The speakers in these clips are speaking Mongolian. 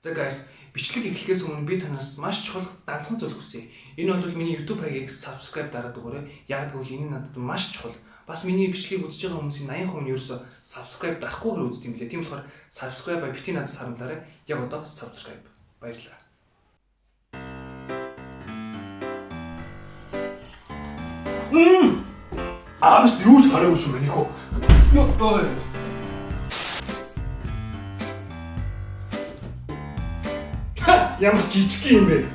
За guys, бичлэг эхлэхээс өмнө би танаас маш чухал ганцхан зүйл хүсье. Энэ бол миний YouTube хаягийг subscribe дараад өгөөрэй. Яг гэвэл энэ надад маш чухал. Бас миний бичлэгийг үзэж байгаа хүмүүсийн 80% нь ерөөсө subscribe дарахгүйгээр үздэг юм билээ. Тийм болохоор subscribe бити надад харамлаарай. Яг одоо subscribe. Баярлалаа. Аавч юу ч хараагүй шүү миний хөө. Ёо. Ямар жижиг юм бэ?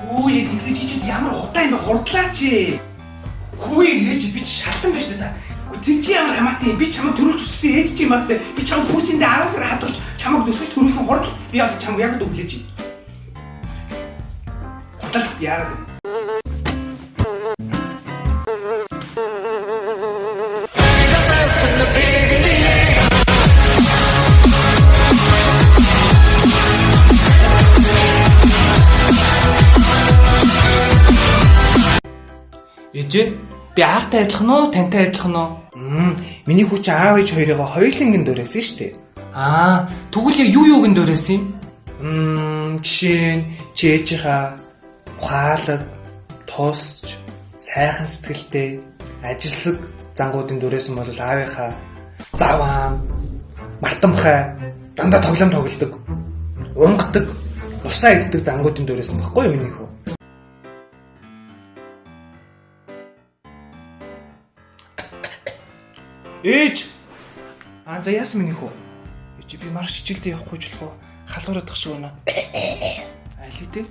Үгүй тэгсэж чичүүд ямар удаан юм бэ? Хурдлаач ээ. Хүү ээж би ч шалтан байж та. Үгүй тэр чи ямар хамаатай юм? Би чамд төрүүлж өсгсөн ээж чи юм аа гэдэг. Би чамд пүүсэндээ 10 сар хадгалж чамд өсгөж төрүүлсэн хурдл. Би яг чамд яг өглөөж. Хурдл яарад. Ээжээ би аахтай адилхан уу, тантай адилхан уу? Миний хүч аав ээж хоёроо хоёулангийн дөрөөсөн шүү дээ. Тэгвэл яг юуг нь дөрөөсөн юм? Жишээ нь чи ээжийнхаа ухаалаг, тусч, сайхан сэтгэлтэй, ажилсаг зангуудын дөрөөсөн бол аавынхаа заваан, мартамхай, дандаа тоглоом тоглодог, унгадаг, усаа иддэг зангуудын дөрөөсөн баггүй юу миний хөө? Ээж! За яасан миний хөө? Ээж би марш хичээлдээ явахгүй ч болох уу? Халуураад тах шиг байна. Айлий дээ.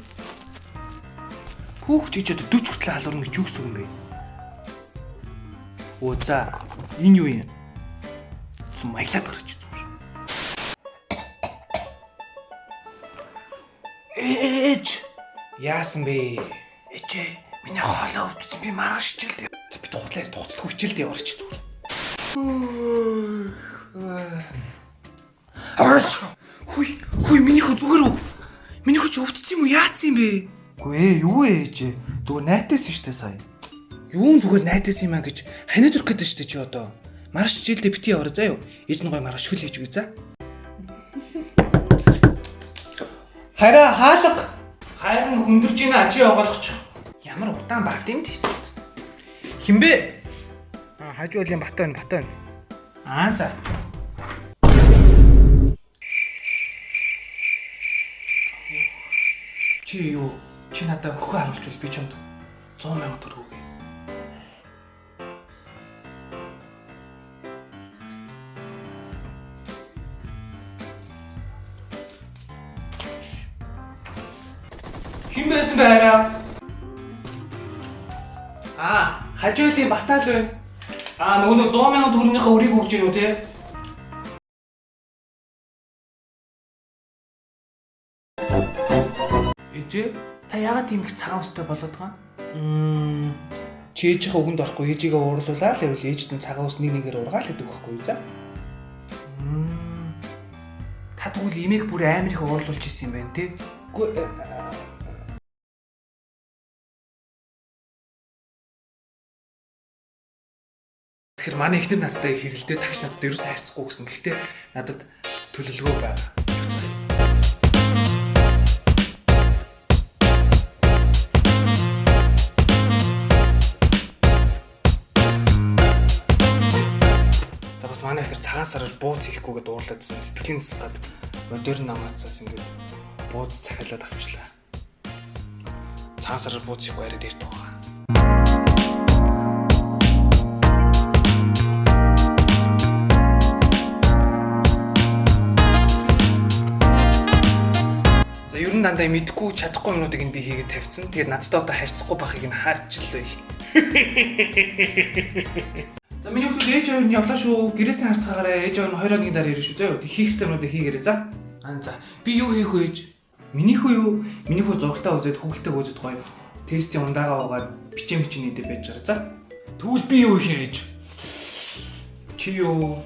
Хүүхч ээж одоо 40 хүртэл халуурна гэж юу гэсэн юм бэ? За энэ юу юм? Зүм маялаад гарч зүгээр. Ээж! Яасан бэ? Ээж миний хоолоо өвдсөн би марш хичээлдээ. Би тухлаар туцлах хичээлдээ яварч зүгээр. Хүй миний хөө зүгээр үү? Миний хөө ч өвдсөн юм уу? Яатсан юм бэ? Үгүй юу ээж? Зүгээр найтаас штэ сая. Юун зүгээр найтаас юм аа гэж ханиад өрөх гэдэг штэ чи одоо. Марш хичээлдээ бити яваа заа юу? Ээж нь гой марш шүл хийж үгүй за. Хараа хаалга. Хайр нь хүндэрж ийна чи оголгоч. Ямар удаан бат юм дээ. Хинбэ? Хажуулийн бат байна. За. Чи юу? Чи надад хөхөө харуулчвал би чамд 100,000 төгрөг өгье. Хэн байсан бэ арай? Хажуулийн батал байна. Нөгөө 100,000 төгрөгийнхаа өрийг өгч гинүү те. Ээжээ, та яагаад тийм их цагаан өстэй болоод байгаа? Чи ээжийнхээ өгөнд орохгүй ээжигээ уурлуулаа л гэвэл ээжд нь цагаан ус нэгээр ургаал гэдэг байхгүй юу за? Та тэгвэл имийг бүр амар их уурлуулж ирсэн юм байна те. Тэгэхээр манай ихнэр надтай хэрэлдээ тагш надад ерөөсөө хайрцахгүй гэсэн. Гэхдээ надад төлөвлөгөө байгаа. За бас манай ихнэр цагаан сараар бууц хийхгүйгээд уурлаадсэн. Сэтгэлийн засгаад модерн намаацаас ингээд бууц захиалаад авчлаа. Цагаан сараар бууц хийхгүй арай дээр туугаа. Ер нь дандаа мэдхгүй чадахгүй юмнуудыг би хийгээд тавьсан. Тэгээд надтай одоо харьцахгүй байхыг нь харчлаа. За миний хүмүүс ээж хоёр нь явлаа шүү. Гэрээсээ харцгаагаараа ээж хоёр нь 2-1 дараа ирнэ шүү. За юу хийх юмнуудыг хийгээрэй за. За би юу хийх вэ ээж? Минийхөө юу? Минийхөө зургалтаа үзээд хүүхэлтэйг үзээд гоё тестийн ундаагаа угаад бичээ нийдэ байж байгаа. За. Тэгвэл би юу хийх ээж? Чи юу?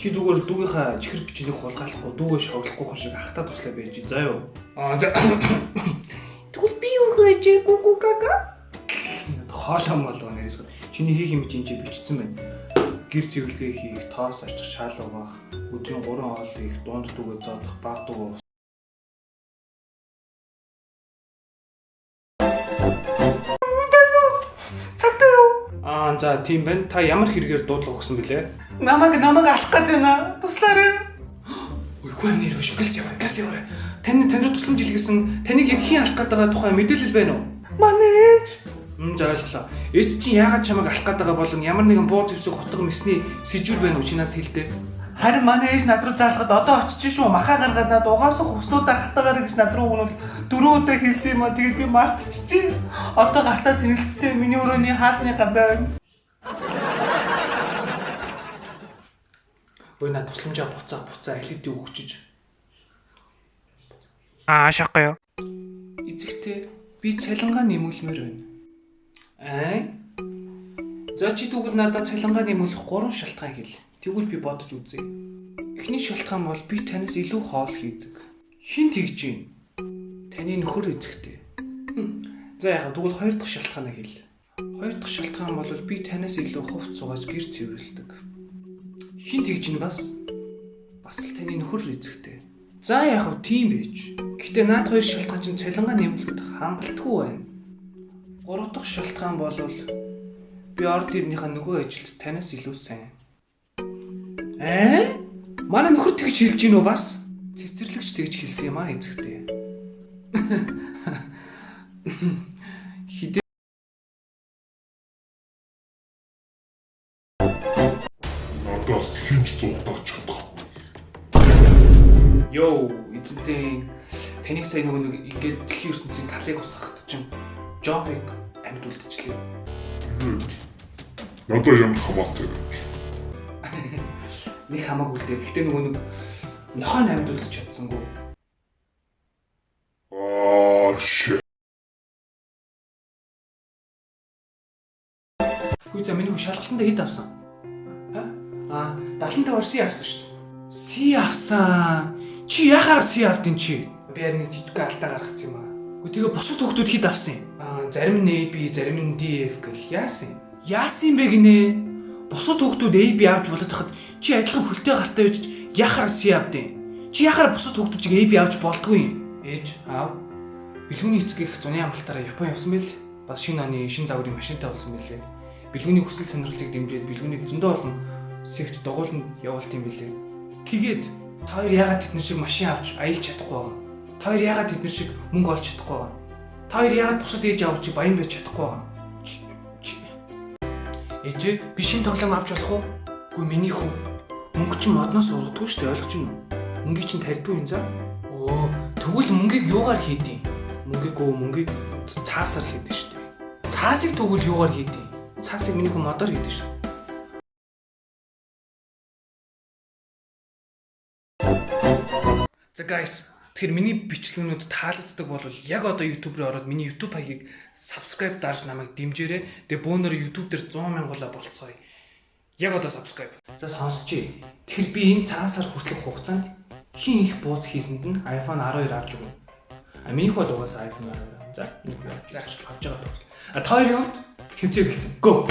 Чи зүгээр дүүгийнхаа чихэр бичнийг хулгайлахгүй дүүгээ шоглохгүй шиг ахтаа туслаа байж заа юу. За. Тэгвэл би юу хийж гүгү гага? хоолой молгоо нэрээс. Чиний хийх юм чинь бичсэн байна. Гэр цэвэрлэгээ хийх, тоос очих, шал угаах, өдрийн 3 хоол хийх, дунд түгээ зоодох, баг түгээ за тийм байна. Та ямар хэрэгээр дуудлага өгсөн бэлээ? Намайг алах гээд байна. Туслаарай. Үгүй нэр биш. Гас яваа. Таны руу тусламж илгээсэн. Таныг яг хийн алах гээд байгаа тухай мэдээлэл байна уу? Манай ээж. За ойлголоо. Ээж чинь яагаад чамайг алах гээд байгаа болон ямар нэгэн бууз ивсэг хотго мэсний сэжүүр байна уу чи надад хэлдэ. Харин манай ээж над руу заалахад одоо очиж шүү. Махаа гаргаад над угаасан хувцнуудаа хатаагаар гэж над руу өгнөл 4 удаа хэлсэн юм а. Тэгээд би мартчихжээ. Одоо гартаа зинэлцтэй миний өрөөний хаалтны гадаа. Ой над тусламжаа буцаа алидий өгчөж. Шақаа юу. Эцэгтэй би цалингаа нэмүүлмээр байна. За чи тэгвэл надад цалингаа нэмүүлэх 3 шалтгаан хэл. Тэгвэл би бодож үзье. Эхний шалтгаан бол би танаас илүү хоол хийдэг. Хин тэгж юм? Таны нөхөр эзэгтэй. За яах вэ? Тэгвэл 2 дахь шалтгаанаа хэл. 2 дахь шалтгаан бол би танаас илүү хувц суугаж гэр цэвэрлэдэг. Хин тэгж нь бас л таны нөхөр эзэгтэй. За яах вэ? Тийм байж. Гэтэ наад 2 шалтгаан чинь цалингаа нэмэлтэд хангалтгүй байна. 3 дахь шалтгаан бол би орд ирнийхээ нөгөө ажилд танаас илүү сайн. Манай нөхөр тэгж хэлж гин үү бас? Цэцэрлэгч тэгж хэлсэн юм аа эзэгтэй. Надаас хинч зугатаач чадахгүй. Йоо, эзэнтэй таныг сайн нэг ингээд дэлхийн ертөнцийн талыг устгахад чинь John Wick амьд үлдчихлээ. Надаа ямар хамаатай байж. Нэг хамаагүй л дээ. Гэхдээ нөгөө нэг нохоо амьд үлдчих чадсангүй. Shit. Хүй за миний шалгалтандаа хэд авсан? 75-аар C авсан шүү дээ. C авсан. Чи яхаар C авдин чи? Би яг нэг жижиг алдаа гаргацсан юм аа. Тэгээ бусад хүүхдүүд хэд авсан юм? Зарим нь A, B, зарим нь D, F гэл яасан бэ гинэ? Бусад хүүхдүүд A, B авч болоод хахад чи адилхан хөлтэй гартай байж яхаар C авдин? Чи яхаар бусад хүүхдүүд чиг A, B авч болдгүй юм? Ээж, аав. Бэлгүүний эцэг их зуны амралтаараа Япон явсан байл. Бас шинэ оны шинэ загварын машинтай болсон байлээ. Бэлгүүний хүсэл сонирхлыг дэмжиж бэлгүүнийг зөндөө олон секц дугууланд явуулт юм билээ. Тэгээд та хоёр яагаад тэднэр шиг машин авч аялж чадахгүй байгаа? Та хоёр яагаад тэднэр шиг мөнгө олж чадахгүй байгаа? Та хоёр яагаад бусад ээж авч баян байж чадахгүй байгаа? Ээжээ би шинэ тоглоом авч болох уу? Үгүй миний хүн. Мөнгө чинь модноос ургадгүй шүү дээ, ойлгож байна уу? Мөнгийг чинь тарьдгүй юм заа. Тэгвэл мөнгийг юугаар хийдیں? Мөнгийг цаасаар хийдیں шүү дээ. Цаасыг тэгвэл юугаар хийдیں? Цаасыг миний хүн модоор хийдیں шүү. За guys, тэгэхээр миний бичлэгнүүд таалагддаг бол яг одоо YouTube руу ороод миний YouTube хаягийг subscribe дарж намайг дэмжээрэй. Тэгээ бөөнөр YouTube дээр 100,000 болцгоё. Яг одоо subscribe. За сонсчээ. Тэгэхээр би энэ цаасаар хүртэлх хугацаанд хин их бууз хийсэнд нь iPhone 12 авч өгнө. Минийх бол угаасаа iPhone 12. За энэ зааш авч байгаа бол. Та хоёрын хувьд тэмцээг гэлсэн. Go.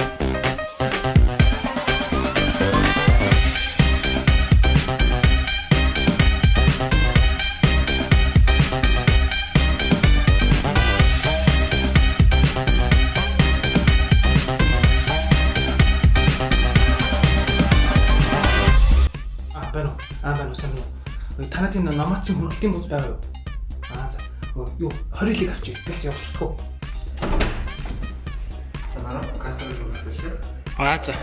Байна уу сайн уу? Танад энэ номацын хөргөлтийн бууз байгаа юу? За. Юу 20 лиг авчиг. Бэлс явуулчихдаггүй. Санаа кастер руу шүү. За.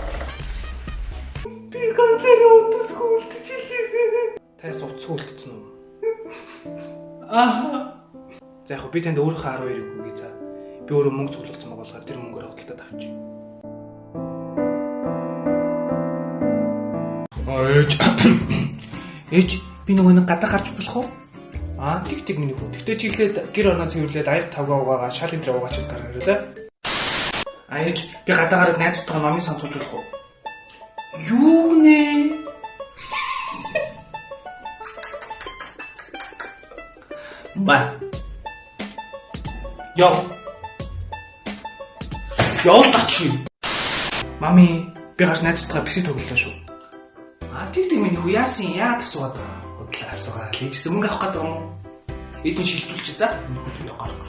Би ганцаараа утасгүй үлдчихлээ. Тас утасгүй үлдсэн үү? За яг би танд өөрийнхөө 12-ыг өгье за. Би өөрөө мөнгө цуглуулсан болохоор тэр мөнгөөр хөдөлтөд авчиг. Ээж би нөгөө нэг гадаа гарч болох уу? Тэг миний хүн. Гэтэ чи ихлээр гэр орноо цэвэрлээд аяр тавгаа угаагаа шал энэ дээр угаачих гаргаарай за. Ээж би гадаа гараад найзуудтайгаа номын сонсож болох уу? Юу нэ? Ба. Яа явуулаач. Мами, би гаш найзтайгаа биши тоглолоо шүү. Тэг миний хүү яасан яа асууад байгаа. Худлаа асуугаа. Лээжсэн мөнгө авах гэдэг юм уу? Эдэн шилжүүлчих за. Мөнгө гарах.